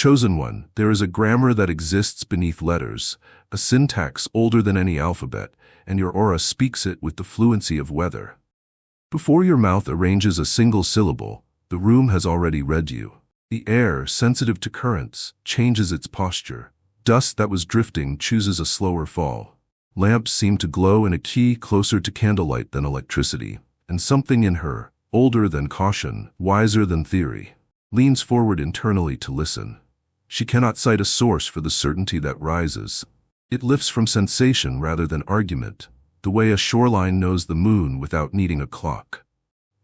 Chosen one, there is a grammar that exists beneath letters, a syntax older than any alphabet, and your aura speaks it with the fluency of weather. Before your mouth arranges a single syllable, the room has already read you. The air, sensitive to currents, changes its posture. Dust that was drifting chooses a slower fall. Lamps seem to glow in a key closer to candlelight than electricity, and something in her, older than caution, wiser than theory, leans forward internally to listen. She cannot cite a source for the certainty that rises. It lifts from sensation rather than argument, the way a shoreline knows the moon without needing a clock.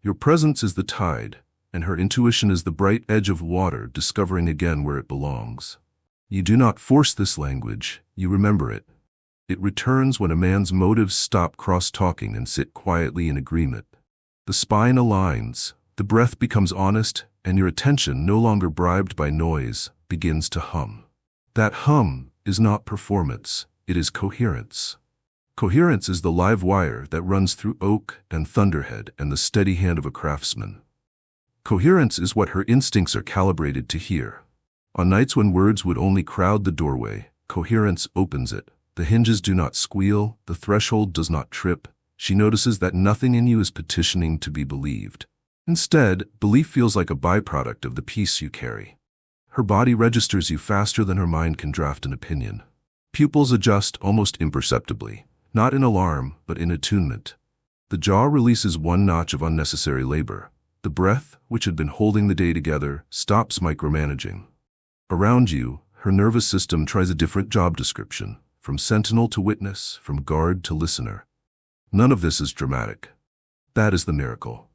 Your presence is the tide, and her intuition is the bright edge of water discovering again where it belongs. You do not force this language, you remember it. It returns when a man's motives stop cross-talking and sit quietly in agreement. The spine aligns, the breath becomes honest, and your attention, no longer bribed by noise, begins to hum. That hum is not performance, it is coherence. Coherence is the live wire that runs through oak and thunderhead and the steady hand of a craftsman. Coherence is what her instincts are calibrated to hear. On nights when words would only crowd the doorway, coherence opens it. The hinges do not squeal, the threshold does not trip. She notices that nothing in you is petitioning to be believed. Instead, belief feels like a byproduct of the peace you carry. Her body registers you faster than her mind can draft an opinion. Pupils adjust almost imperceptibly, not in alarm, but in attunement. The jaw releases one notch of unnecessary labor. The breath, which had been holding the day together, stops micromanaging. Around you, her nervous system tries a different job description, from sentinel to witness, from guard to listener. None of this is dramatic. That is the miracle.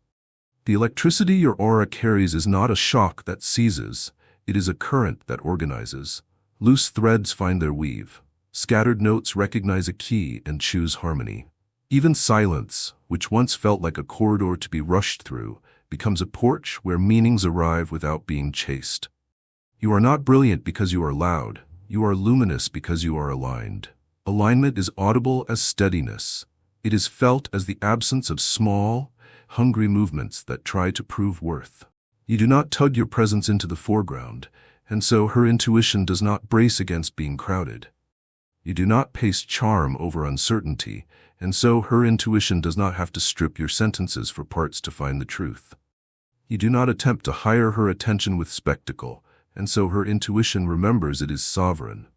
The electricity your aura carries is not a shock that seizes, it is a current that organizes. Loose threads find their weave. Scattered notes recognize a key and choose harmony. Even silence, which once felt like a corridor to be rushed through, becomes a porch where meanings arrive without being chased. You are not brilliant because you are loud. You are luminous because you are aligned. Alignment is audible as steadiness. It is felt as the absence of small, hungry movements that try to prove worth. You do not tug your presence into the foreground, and so her intuition does not brace against being crowded. You do not pace charm over uncertainty, and so her intuition does not have to strip your sentences for parts to find the truth. You do not attempt to hire her attention with spectacle, and so her intuition remembers it is sovereign.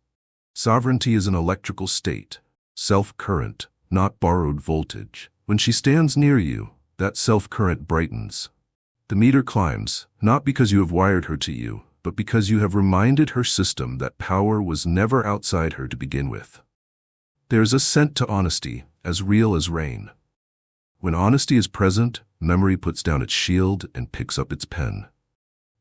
Sovereignty is an electrical state, self-current, not borrowed voltage. When she stands near you, that self-current brightens. The meter climbs, not because you have wired her to you, but because you have reminded her system that power was never outside her to begin with. There is a scent to honesty, as real as rain. When honesty is present, memory puts down its shield and picks up its pen.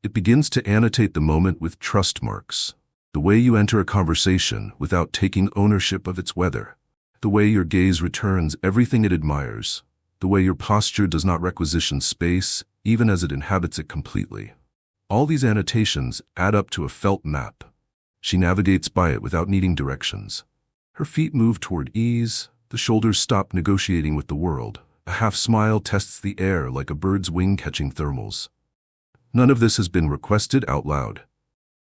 It begins to annotate the moment with trust marks. The way you enter a conversation without taking ownership of its weather. The way your gaze returns everything it admires. The way your posture does not requisition space, even as it inhabits it completely. All these annotations add up to a felt map. She navigates by it without needing directions. Her feet move toward ease, the shoulders stop negotiating with the world. A half smile tests the air like a bird's wing catching thermals. None of this has been requested out loud.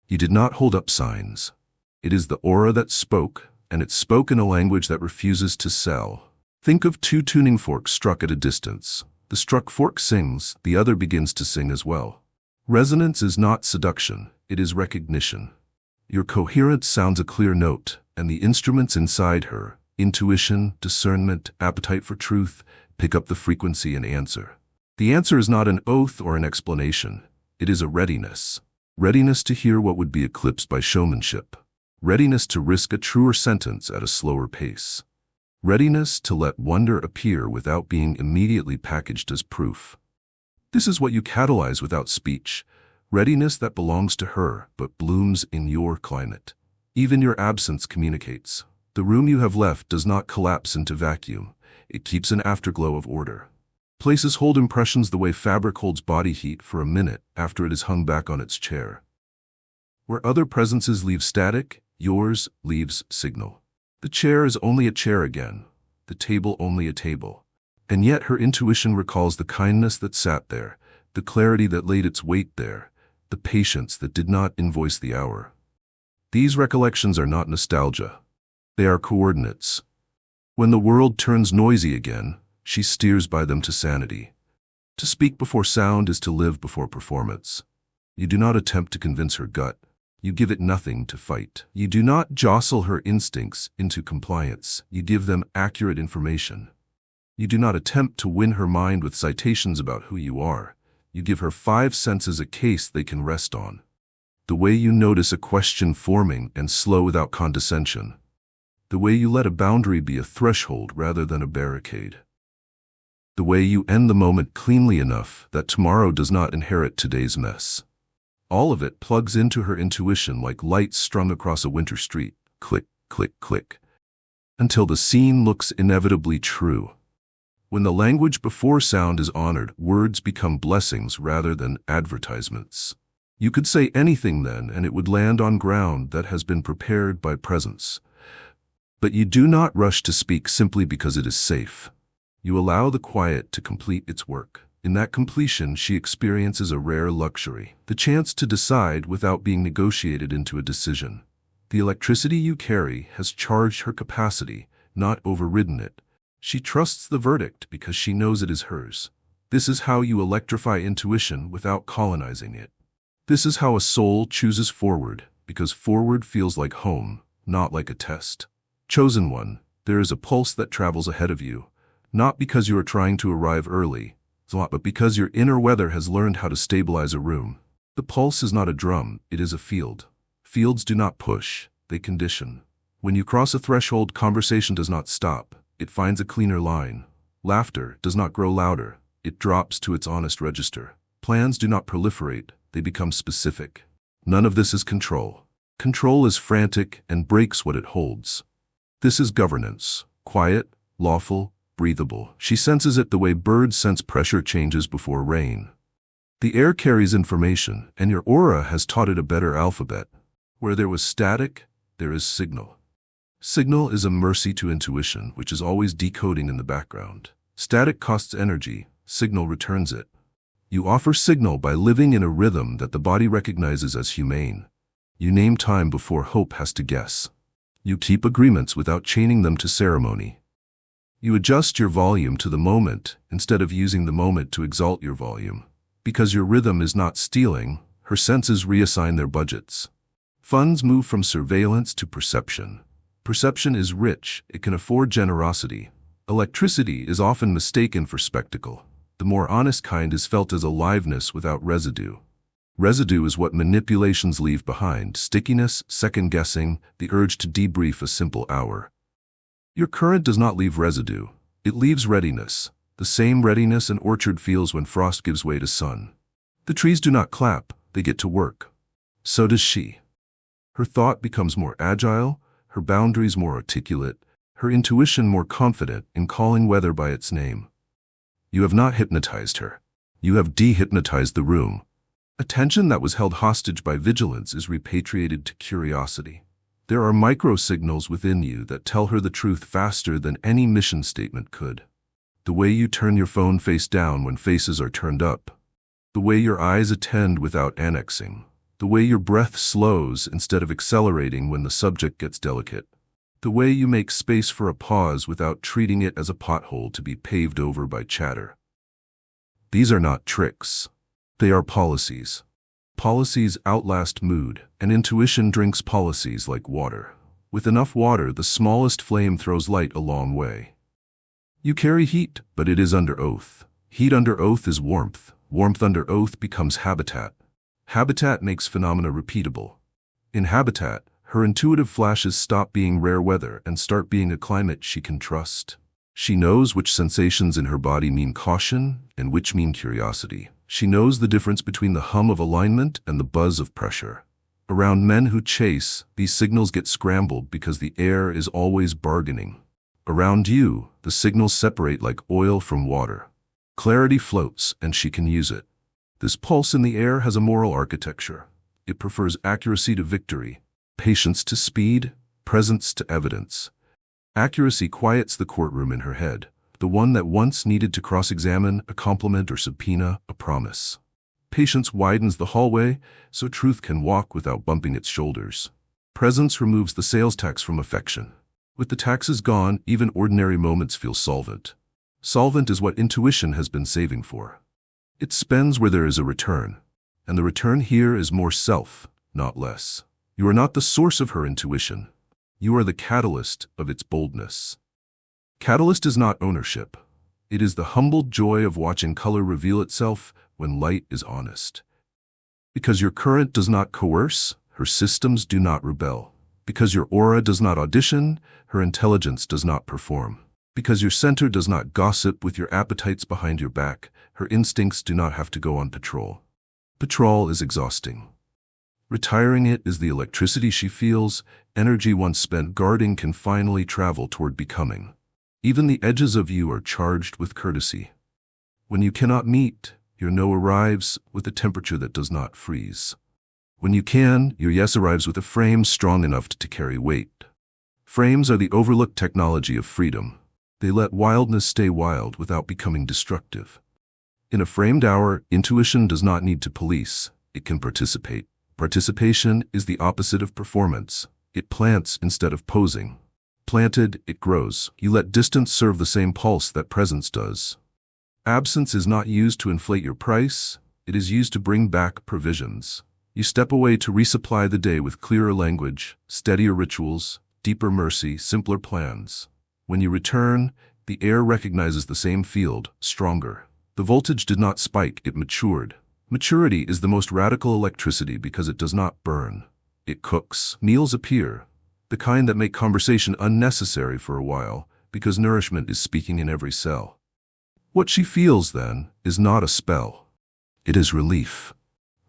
You did not hold up signs. It is the aura that spoke, and it spoke in a language that refuses to sell. Think of two tuning forks struck at a distance. The struck fork sings, the other begins to sing as well. Resonance is not seduction, it is recognition. Your coherence sounds a clear note, and the instruments inside her, intuition, discernment, appetite for truth, pick up the frequency and answer. The answer is not an oath or an explanation. It is a readiness. Readiness to hear what would be eclipsed by showmanship. Readiness to risk a truer sentence at a slower pace. Readiness to let wonder appear without being immediately packaged as proof. This is what you catalyze without speech. Readiness that belongs to her, but blooms in your climate. Even your absence communicates. The room you have left does not collapse into vacuum. It keeps an afterglow of order. Places hold impressions the way fabric holds body heat for a minute after it is hung back on its chair. Where other presences leave static, yours leaves signal. The chair is only a chair again, the table only a table. And yet her intuition recalls the kindness that sat there, the clarity that laid its weight there, the patience that did not invoice the hour. These recollections are not nostalgia. They are coordinates. When the world turns noisy again, she steers by them to sanity. To speak before sound is to live before performance. You do not attempt to convince her gut. You give it nothing to fight. You do not jostle her instincts into compliance. You give them accurate information. You do not attempt to win her mind with citations about who you are. You give her 5 senses a case they can rest on. The way you notice a question forming and slow without condescension. The way you let a boundary be a threshold rather than a barricade. The way you end the moment cleanly enough that tomorrow does not inherit today's mess. All of it plugs into her intuition like lights strung across a winter street. Click, click, click. Until the scene looks inevitably true. When the language before sound is honored, words become blessings rather than advertisements. You could say anything then, and it would land on ground that has been prepared by presence. But you do not rush to speak simply because it is safe. You allow the quiet to complete its work. In that completion, she experiences a rare luxury, the chance to decide without being negotiated into a decision. The electricity you carry has charged her capacity, not overridden it. She trusts the verdict because she knows it is hers. This is how you electrify intuition without colonizing it. This is how a soul chooses forward, because forward feels like home, not like a test. Chosen one, there is a pulse that travels ahead of you, not because you are trying to arrive early, but because your inner weather has learned how to stabilize a room. The pulse is not a drum, it is a field. Fields do not push, they condition. When you cross a threshold, conversation does not stop, it finds a cleaner line. Laughter does not grow louder, it drops to its honest register. Plans do not proliferate, they become specific. None of this is control. Control is frantic and breaks what it holds. This is governance, quiet, lawful, breathable. She senses it the way birds sense pressure changes before rain. The air carries information, and your aura has taught it a better alphabet. Where there was static, there is signal. Signal is a mercy to intuition, which is always decoding in the background. Static costs energy, signal returns it. You offer signal by living in a rhythm that the body recognizes as humane. You name time before hope has to guess. You keep agreements without chaining them to ceremony. You adjust your volume to the moment instead of using the moment to exalt your volume. Because your rhythm is not stealing, her senses reassign their budgets. Funds move from surveillance to perception. Perception is rich, it can afford generosity. Electricity is often mistaken for spectacle. The more honest kind is felt as aliveness without residue. Residue is what manipulations leave behind: stickiness, second-guessing, the urge to debrief a simple hour. Your current does not leave residue, it leaves readiness, the same readiness an orchard feels when frost gives way to sun. The trees do not clap, they get to work. So does she. Her thought becomes more agile, her boundaries more articulate, her intuition more confident in calling weather by its name. You have not hypnotized her. You have dehypnotized the room. Attention that was held hostage by vigilance is repatriated to curiosity. There are micro-signals within you that tell her the truth faster than any mission statement could. The way you turn your phone face down when faces are turned up. The way your eyes attend without annexing. The way your breath slows instead of accelerating when the subject gets delicate. The way you make space for a pause without treating it as a pothole to be paved over by chatter. These are not tricks. They are policies. Policies outlast mood, and intuition drinks policies like water. With enough water, the smallest flame throws light a long way. You carry heat, but it is under oath. Heat under oath is warmth. Warmth under oath becomes habitat. Habitat makes phenomena repeatable. In habitat, her intuitive flashes stop being rare weather and start being a climate she can trust. She knows which sensations in her body mean caution and which mean curiosity. She knows the difference between the hum of alignment and the buzz of pressure. Around men who chase, these signals get scrambled because the air is always bargaining. Around you, the signals separate like oil from water. Clarity floats, and she can use it. This pulse in the air has a moral architecture. It prefers accuracy to victory, patience to speed, presence to evidence. Accuracy quiets the courtroom in her head, the one that once needed to cross-examine, a compliment or subpoena, a promise. Patience widens the hallway, so truth can walk without bumping its shoulders. Presence removes the sales tax from affection. With the taxes gone, even ordinary moments feel solvent. Solvent is what intuition has been saving for. It spends where there is a return, and the return here is more self, not less. You are not the source of her intuition. You are the catalyst of its boldness. Catalyst is not ownership. It is the humbled joy of watching color reveal itself when light is honest. Because your current does not coerce, her systems do not rebel. Because your aura does not audition, her intelligence does not perform. Because your center does not gossip with your appetites behind your back, her instincts do not have to go on patrol. Patrol is exhausting. Retiring it is the electricity she feels. Energy once spent guarding can finally travel toward becoming. Even the edges of you are charged with courtesy. When you cannot meet, your no arrives with a temperature that does not freeze. When you can, your yes arrives with a frame strong enough to carry weight. Frames are the overlooked technology of freedom. They let wildness stay wild without becoming destructive. In a framed hour, intuition does not need to police. It can participate. Participation is the opposite of performance. It plants instead of posing. Planted, it grows. You let distance serve the same pulse that presence does. Absence is not used to inflate your price. It is used to bring back provisions. You step away to resupply the day with clearer language, steadier rituals, deeper mercy, simpler plans. When you return, the air recognizes the same field, stronger. The voltage did not spike, it matured. Maturity is the most radical electricity because it does not burn. It cooks. Meals appear, the kind that make conversation unnecessary for a while, because nourishment is speaking in every cell. What she feels, then, is not a spell. It is relief.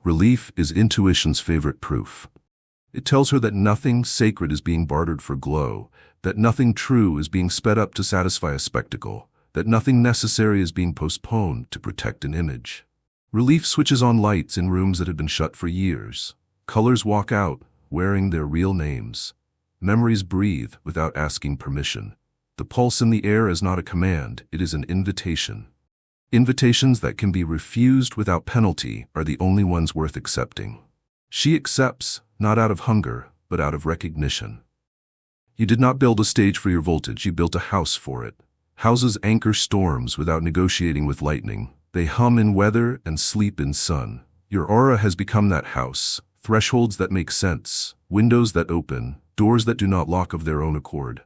Relief is intuition's favorite proof. It tells her that nothing sacred is being bartered for glow, that nothing true is being sped up to satisfy a spectacle, that nothing necessary is being postponed to protect an image. Relief switches on lights in rooms that had been shut for years. Colors walk out, wearing their real names. Memories breathe without asking permission. The pulse in the air is not a command, it is an invitation. Invitations that can be refused without penalty are the only ones worth accepting. She accepts, not out of hunger, but out of recognition. You did not build a stage for your voltage, you built a house for it. Houses anchor storms without negotiating with lightning. They hum in weather and sleep in sun. Your aura has become that house. Thresholds that make sense, windows that open, doors that do not lock of their own accord.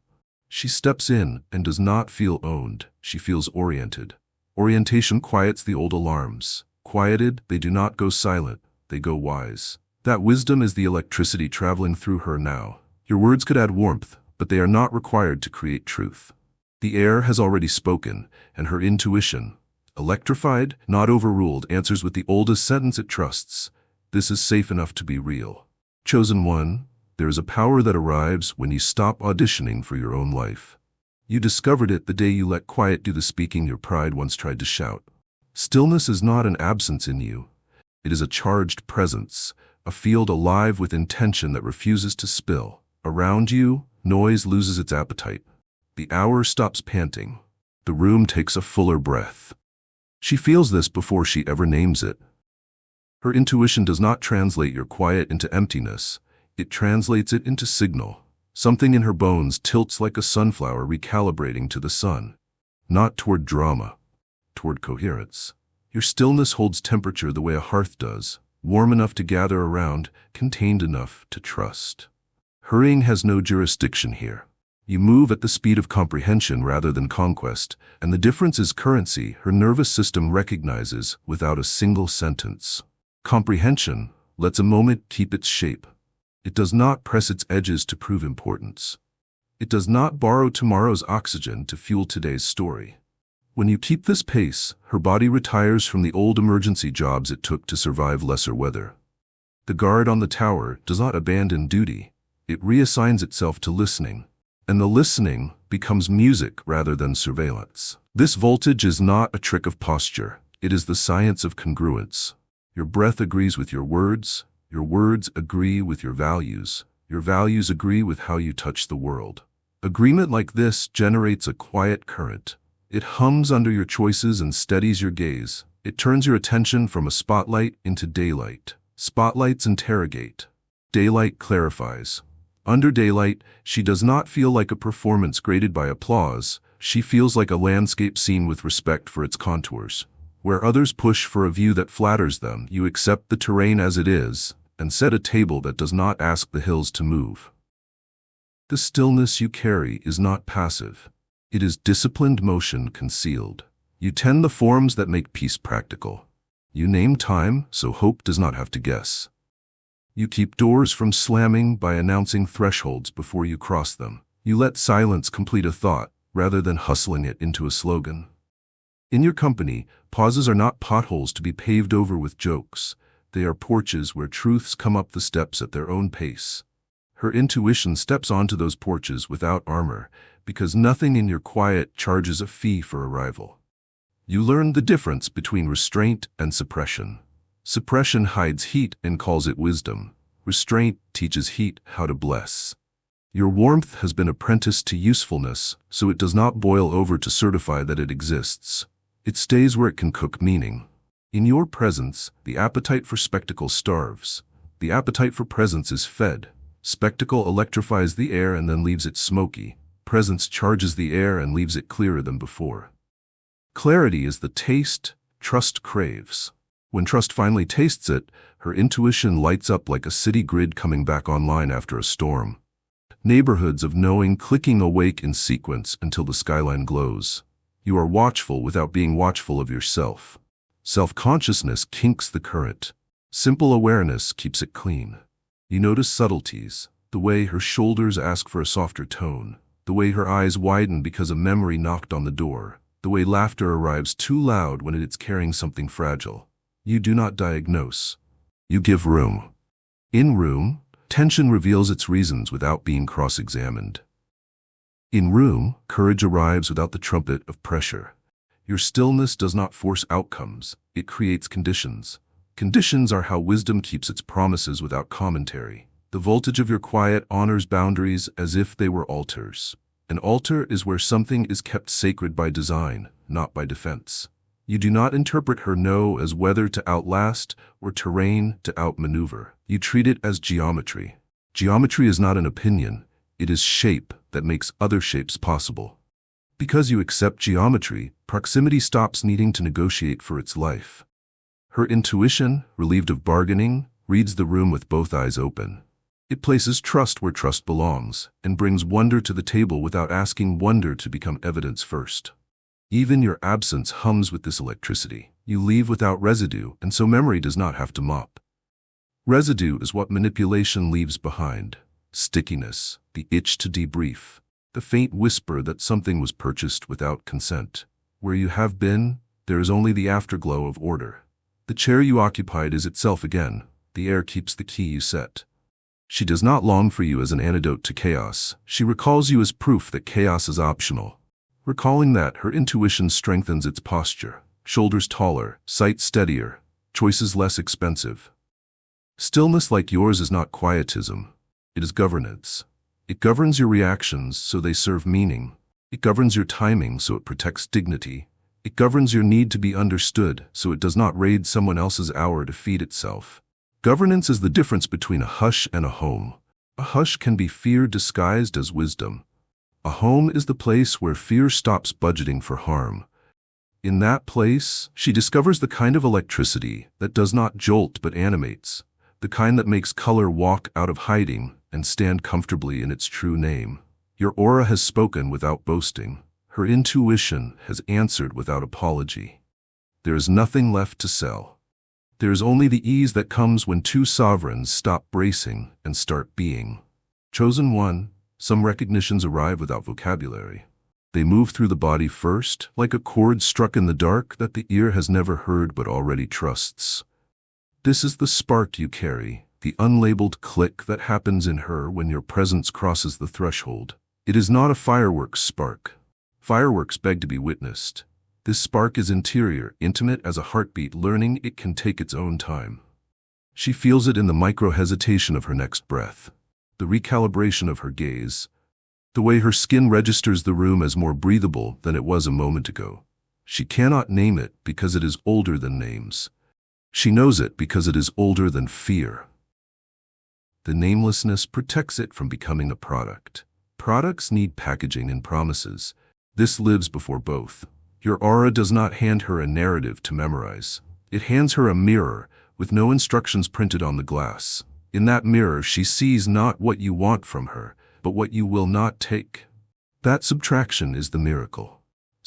She steps in and does not feel owned. She feels oriented. Orientation quiets the old alarms. Quieted, they do not go silent, they go wise. That wisdom is the electricity traveling through her now. Your words could add warmth, but they are not required to create truth. The air has already spoken, and her intuition, electrified, not overruled, answers with the oldest sentence it trusts. This is safe enough to be real. Chosen one, there is a power that arrives when you stop auditioning for your own life. You discovered it the day you let quiet do the speaking your pride once tried to shout. Stillness is not an absence in you. It is a charged presence, a field alive with intention that refuses to spill. Around you, noise loses its appetite. The hour stops panting. The room takes a fuller breath. She feels this before she ever names it. Her intuition does not translate your quiet into emptiness. It translates it into signal. Something in her bones tilts like a sunflower recalibrating to the sun. Not toward drama, toward coherence. Your stillness holds temperature the way a hearth does, warm enough to gather around, contained enough to trust. Hurrying has no jurisdiction here. You move at the speed of comprehension rather than conquest, and the difference is currency her nervous system recognizes without a single sentence. Comprehension lets a moment keep its shape. It does not press its edges to prove importance. It does not borrow tomorrow's oxygen to fuel today's story. When you keep this pace, her body retires from the old emergency jobs it took to survive lesser weather. The guard on the tower does not abandon duty. It reassigns itself to listening, and the listening becomes music rather than surveillance. This voltage is not a trick of posture. It is the science of congruence. Your breath agrees with your words agree with your values agree with how you touch the world. Agreement like this generates a quiet current. It hums under your choices and steadies your gaze. It turns your attention from a spotlight into daylight. Spotlights interrogate. Daylight clarifies. Under daylight, she does not feel like a performance graded by applause. She feels like a landscape seen with respect for its contours. Where others push for a view that flatters them, you accept the terrain as it is and set a table that does not ask the hills to move. The stillness you carry is not passive. It is disciplined motion concealed. You tend the forms that make peace practical. You name time so hope does not have to guess. You keep doors from slamming by announcing thresholds before you cross them. You let silence complete a thought rather than hustling it into a slogan. In your company, pauses are not potholes to be paved over with jokes. They are porches where truths come up the steps at their own pace. Her intuition steps onto those porches without armor, because nothing in your quiet charges a fee for arrival. You learn the difference between restraint and suppression. Suppression hides heat and calls it wisdom. Restraint teaches heat how to bless. Your warmth has been apprenticed to usefulness, so it does not boil over to certify that it exists. It stays where it can cook meaning. In your presence, the appetite for spectacle starves. The appetite for presence is fed. Spectacle electrifies the air and then leaves it smoky. Presence charges the air and leaves it clearer than before. Clarity is the taste trust craves. When trust finally tastes it, her intuition lights up like a city grid coming back online after a storm. Neighborhoods of knowing clicking awake in sequence until the skyline glows. You are watchful without being watchful of yourself. Self-consciousness kinks the current. Simple awareness keeps it clean. You notice subtleties, the way her shoulders ask for a softer tone, the way her eyes widen because a memory knocked on the door, the way laughter arrives too loud when it is carrying something fragile. You do not diagnose. You give room. In room, tension reveals its reasons without being cross-examined. In room, courage arrives without the trumpet of pressure. Your stillness does not force outcomes, it creates conditions. Conditions are how wisdom keeps its promises without commentary. The voltage of your quiet honors boundaries as if they were altars. An altar is where something is kept sacred by design, not by defense. You do not interpret her no as weather to outlast or terrain to outmaneuver. You treat it as geometry. Geometry is not an opinion, it is shape that makes other shapes possible. Because you accept geometry, proximity stops needing to negotiate for its life. Her intuition, relieved of bargaining, reads the room with both eyes open. It places trust where trust belongs, and brings wonder to the table without asking wonder to become evidence first. Even your absence hums with this electricity. You leave without residue, and so memory does not have to mop. Residue is what manipulation leaves behind. Stickiness, the itch to debrief, the faint whisper that something was purchased without consent. Where you have been, there is only the afterglow of order. The chair you occupied is itself again. The air keeps the key you set. She does not long for you as an antidote to chaos. She recalls you as proof that chaos is optional. Recalling that, her intuition strengthens its posture. Shoulders taller, sight steadier, choices less expensive. Stillness like yours is not quietism. It is governance. It governs your reactions so they serve meaning. It governs your timing so it protects dignity. It governs your need to be understood so it does not raid someone else's hour to feed itself. Governance is the difference between a hush and a home. A hush can be fear disguised as wisdom. A home is the place where fear stops budgeting for harm. In that place, she discovers the kind of electricity that does not jolt but animates, the kind that makes color walk out of hiding and stand comfortably in its true name. Your aura has spoken without boasting. Her intuition has answered without apology. There is nothing left to sell. There is only the ease that comes when two sovereigns stop bracing and start being. Chosen one, some recognitions arrive without vocabulary. They move through the body first, like a chord struck in the dark that the ear has never heard but already trusts. This is the spark you carry, the unlabeled click that happens in her when your presence crosses the threshold. It is not a fireworks spark. Fireworks beg to be witnessed. This spark is interior, intimate as a heartbeat learning it can take its own time. She feels it in the micro-hesitation of her next breath, the recalibration of her gaze, the way her skin registers the room as more breathable than it was a moment ago. She cannot name it because it is older than names. She knows it because it is older than fear. The namelessness protects it from becoming a product. Products need packaging and promises. This lives before both. Your aura does not hand her a narrative to memorize. It hands her a mirror with no instructions printed on the glass. In that mirror, she sees not what you want from her, but what you will not take. That subtraction is the miracle.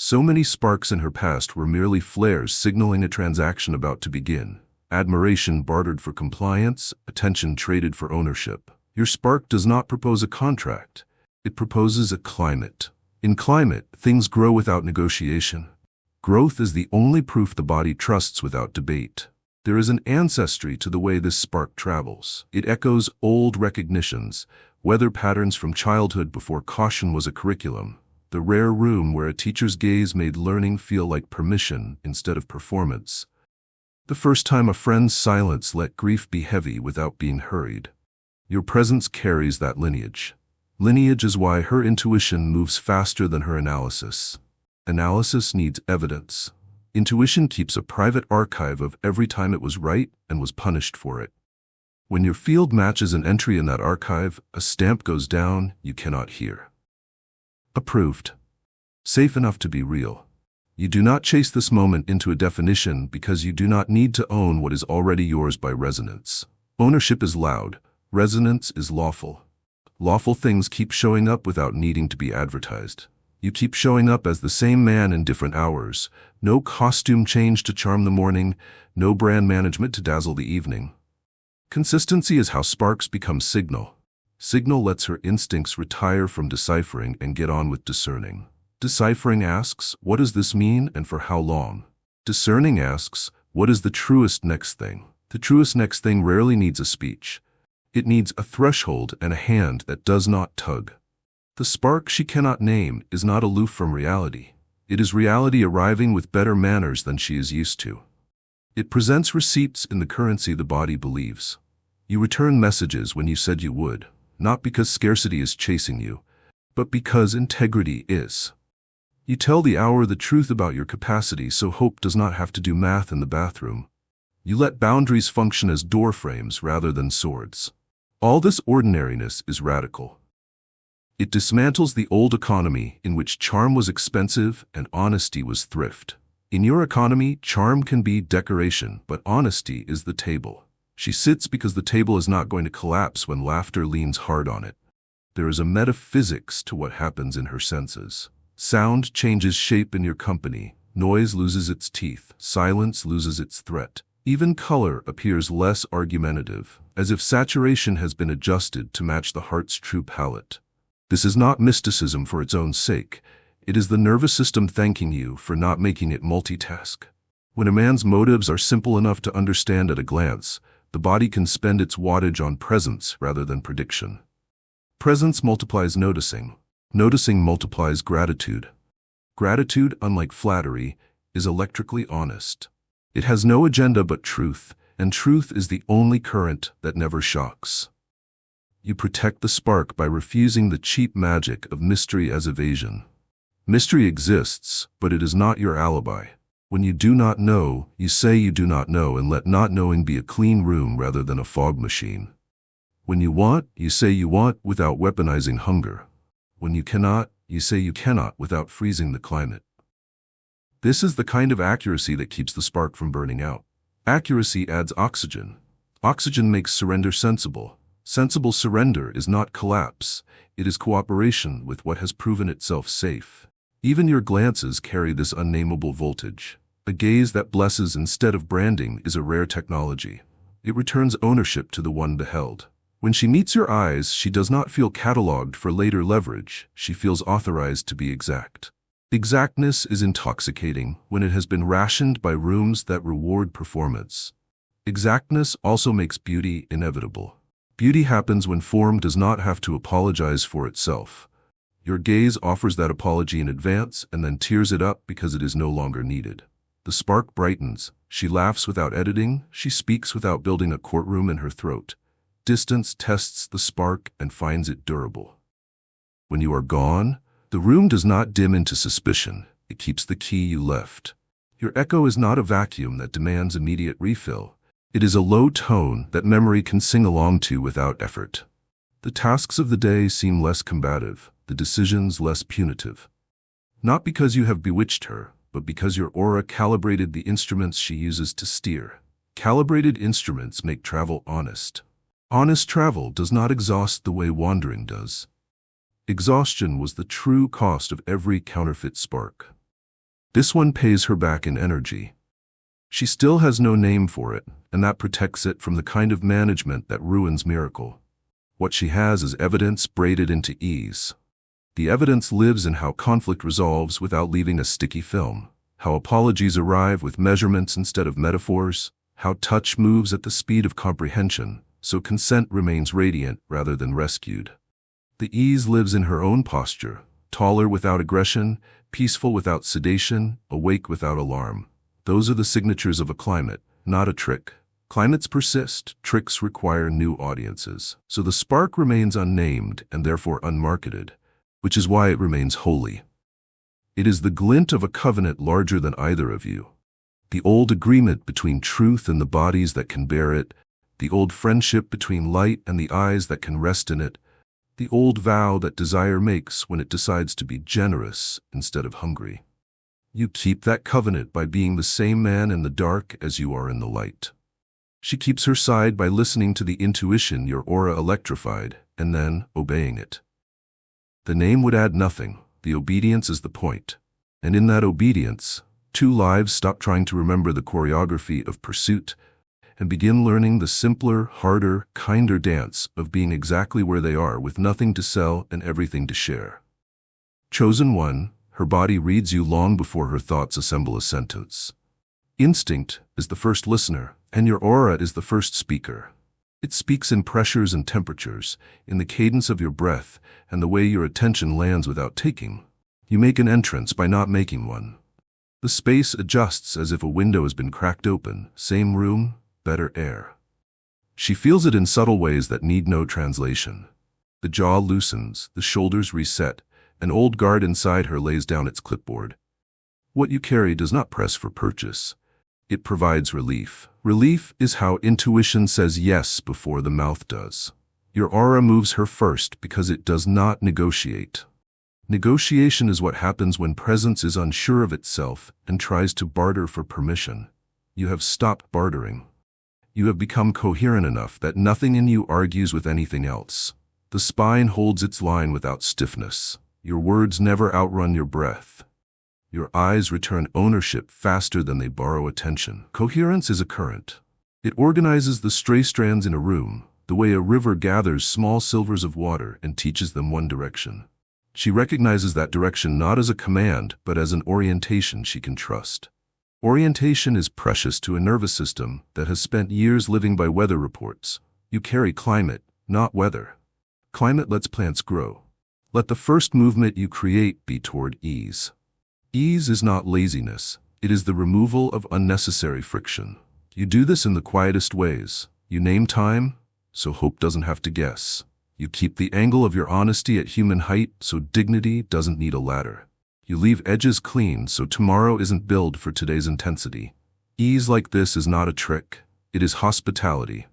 So many sparks in her past were merely flares signaling a transaction about to begin. Admiration bartered for compliance, attention traded for ownership. Your spark does not propose a contract. It proposes a climate. In climate, things grow without negotiation. Growth is the only proof the body trusts without debate. There is an ancestry to the way this spark travels. It echoes old recognitions, weather patterns from childhood before caution was a curriculum. The rare room where a teacher's gaze made learning feel like permission instead of performance. The first time a friend's silence let grief be heavy without being hurried. Your presence carries that lineage. Lineage is why her intuition moves faster than her analysis. Analysis needs evidence. Intuition keeps a private archive of every time it was right and was punished for it. When your field matches an entry in that archive, a stamp goes down you cannot hear. Approved. Safe enough to be real. You do not chase this moment into a definition because you do not need to own what is already yours by resonance. Ownership is loud. Resonance is lawful. Lawful things keep showing up without needing to be advertised. You keep showing up as the same man in different hours. No costume change to charm the morning, no brand management to dazzle the evening. Consistency is how sparks become signal. Signal lets her instincts retire from deciphering and get on with discerning. Deciphering asks, what does this mean and for how long? Discerning asks, what is the truest next thing? The truest next thing rarely needs a speech. It needs a threshold and a hand that does not tug. The spark she cannot name is not aloof from reality. It is reality arriving with better manners than she is used to. It presents receipts in the currency the body believes. You return messages when you said you would, not because scarcity is chasing you, but because integrity is. You tell the hour the truth about your capacity so hope does not have to do math in the bathroom. You let boundaries function as door frames rather than swords. All this ordinariness is radical. It dismantles the old economy in which charm was expensive and honesty was thrift. In your economy, charm can be decoration, but honesty is the table. She sits because the table is not going to collapse when laughter leans hard on it. There is a metaphysics to what happens in her senses. Sound changes shape in your company. Noise loses its teeth. Silence loses its threat. Even color appears less argumentative, as if saturation has been adjusted to match the heart's true palette. This is not mysticism for its own sake. It is the nervous system thanking you for not making it multitask. When a man's motives are simple enough to understand at a glance, the body can spend its wattage on presence rather than prediction. Presence multiplies noticing. Noticing multiplies gratitude. Gratitude, unlike flattery, is electrically honest. It has no agenda but truth, and truth is the only current that never shocks. You protect the spark by refusing the cheap magic of mystery as evasion. Mystery exists, but it is not your alibi. When you do not know, you say you do not know and let not knowing be a clean room rather than a fog machine. When you want, you say you want without weaponizing hunger. When you cannot, you say you cannot without freezing the climate. This is the kind of accuracy that keeps the spark from burning out. Accuracy adds oxygen. Oxygen makes surrender sensible. Sensible surrender is not collapse. It is cooperation with what has proven itself safe. Even your glances carry this unnameable voltage. A gaze that blesses instead of branding is a rare technology. It returns ownership to the one beheld. When she meets your eyes, she does not feel cataloged for later leverage. She feels authorized to be exact. Exactness is intoxicating when it has been rationed by rooms that reward performance. Exactness also makes beauty inevitable. Beauty happens when form does not have to apologize for itself. Your gaze offers that apology in advance and then tears it up because it is no longer needed. The spark brightens. She laughs without editing. She speaks without building a courtroom in her throat. Distance tests the spark and finds it durable. When you are gone, the room does not dim into suspicion. It keeps the key you left. Your echo is not a vacuum that demands immediate refill. It is a low tone that memory can sing along to without effort. The tasks of the day seem less combative, the decisions less punitive. Not because you have bewitched her, but because your aura calibrated the instruments she uses to steer. Calibrated instruments make travel honest. Honest travel does not exhaust the way wandering does. Exhaustion was the true cost of every counterfeit spark. This one pays her back in energy. She still has no name for it, and that protects it from the kind of management that ruins miracle. What she has is evidence braided into ease. The evidence lives in how conflict resolves without leaving a sticky film, how apologies arrive with measurements instead of metaphors, how touch moves at the speed of comprehension, so consent remains radiant rather than rescued. The ease lives in her own posture, taller without aggression, peaceful without sedation, awake without alarm. Those are the signatures of a climate, not a trick. Climates persist, tricks require new audiences. So the spark remains unnamed and therefore unmarketed, which is why it remains holy. It is the glint of a covenant larger than either of you. The old agreement between truth and the bodies that can bear it, the old friendship between light and the eyes that can rest in it, the old vow that desire makes when it decides to be generous instead of hungry. You keep that covenant by being the same man in the dark as you are in the light. She keeps her side by listening to the intuition your aura electrified and then obeying it. The name would add nothing, the obedience is the point. And in that obedience, two lives stop trying to remember the choreography of pursuit and begin learning the simpler, harder, kinder dance of being exactly where they are with nothing to sell and everything to share. Chosen one, her body reads you long before her thoughts assemble a sentence. Instinct is the first listener, and your aura is the first speaker. It speaks in pressures and temperatures, in the cadence of your breath, and the way your attention lands without taking. You make an entrance by not making one. The space adjusts as if a window has been cracked open, same room, better air. She feels it in subtle ways that need no translation. The jaw loosens, the shoulders reset, an old guard inside her lays down its clipboard. What you carry does not press for purchase. It provides relief. Relief is how intuition says yes before the mouth does. Your aura moves her first because it does not negotiate. Negotiation is what happens when presence is unsure of itself and tries to barter for permission. You have stopped bartering. You have become coherent enough that nothing in you argues with anything else. The spine holds its line without stiffness. Your words never outrun your breath. Your eyes return ownership faster than they borrow attention. Coherence is a current. It organizes the stray strands in a room, the way a river gathers small silvers of water and teaches them one direction. She recognizes that direction not as a command, but as an orientation she can trust. Orientation is precious to a nervous system that has spent years living by weather reports. You carry climate, not weather. Climate lets plants grow. Let the first movement you create be toward ease. Ease is not laziness, it is the removal of unnecessary friction. You do this in the quietest ways. You name time, so hope doesn't have to guess. You keep the angle of your honesty at human height, so dignity doesn't need a ladder. You leave edges clean, so tomorrow isn't billed for today's intensity. Ease like this is not a trick, it is hospitality.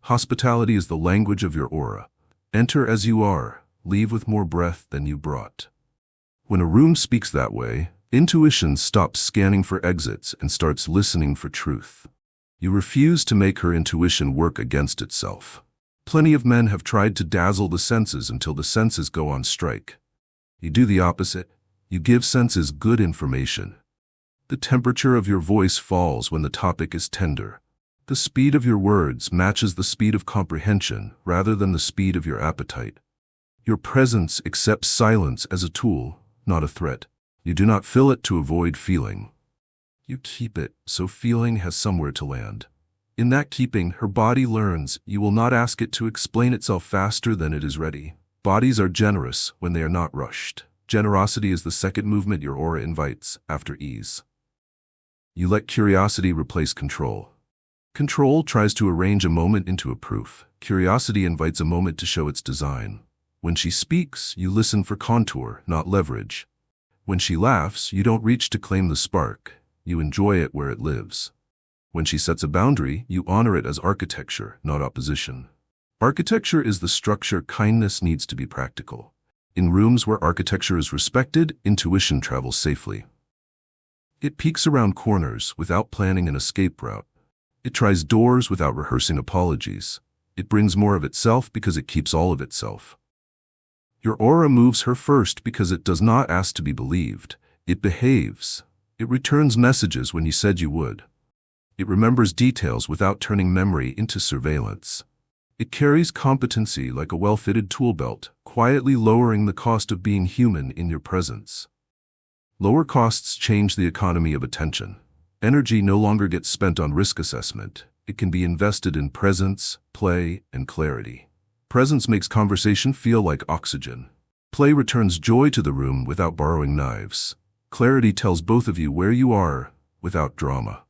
Hospitality is the language of your aura. Enter as you are, leave with more breath than you brought. When a room speaks that way, intuition stops scanning for exits and starts listening for truth. You refuse to make her intuition work against itself. Plenty of men have tried to dazzle the senses until the senses go on strike. You do the opposite. You give senses good information. The temperature of your voice falls when the topic is tender. The speed of your words matches the speed of comprehension rather than the speed of your appetite. Your presence accepts silence as a tool, not a threat. You do not fill it to avoid feeling. You keep it so feeling has somewhere to land. In that keeping, her body learns you will not ask it to explain itself faster than it is ready. Bodies are generous when they are not rushed. Generosity is the second movement your aura invites, after ease. You let curiosity replace control. Control tries to arrange a moment into a proof. Curiosity invites a moment to show its design. When she speaks, you listen for contour, not leverage. When she laughs, you don't reach to claim the spark. You enjoy it where it lives. When she sets a boundary, you honor it as architecture, not opposition. Architecture is the structure. Kindness needs to be practical. In rooms where architecture is respected, intuition travels safely. It peeks around corners without planning an escape route. It tries doors without rehearsing apologies. It brings more of itself because it keeps all of itself. Your aura moves her first because it does not ask to be believed. It behaves. It returns messages when you said you would. It remembers details without turning memory into surveillance. It carries competency like a well-fitted tool belt, quietly lowering the cost of being human in your presence. Lower costs change the economy of attention. Energy no longer gets spent on risk assessment. It can be invested in presence, play, and clarity. Presence makes conversation feel like oxygen. Play returns joy to the room without borrowing knives. Clarity tells both of you where you are without drama.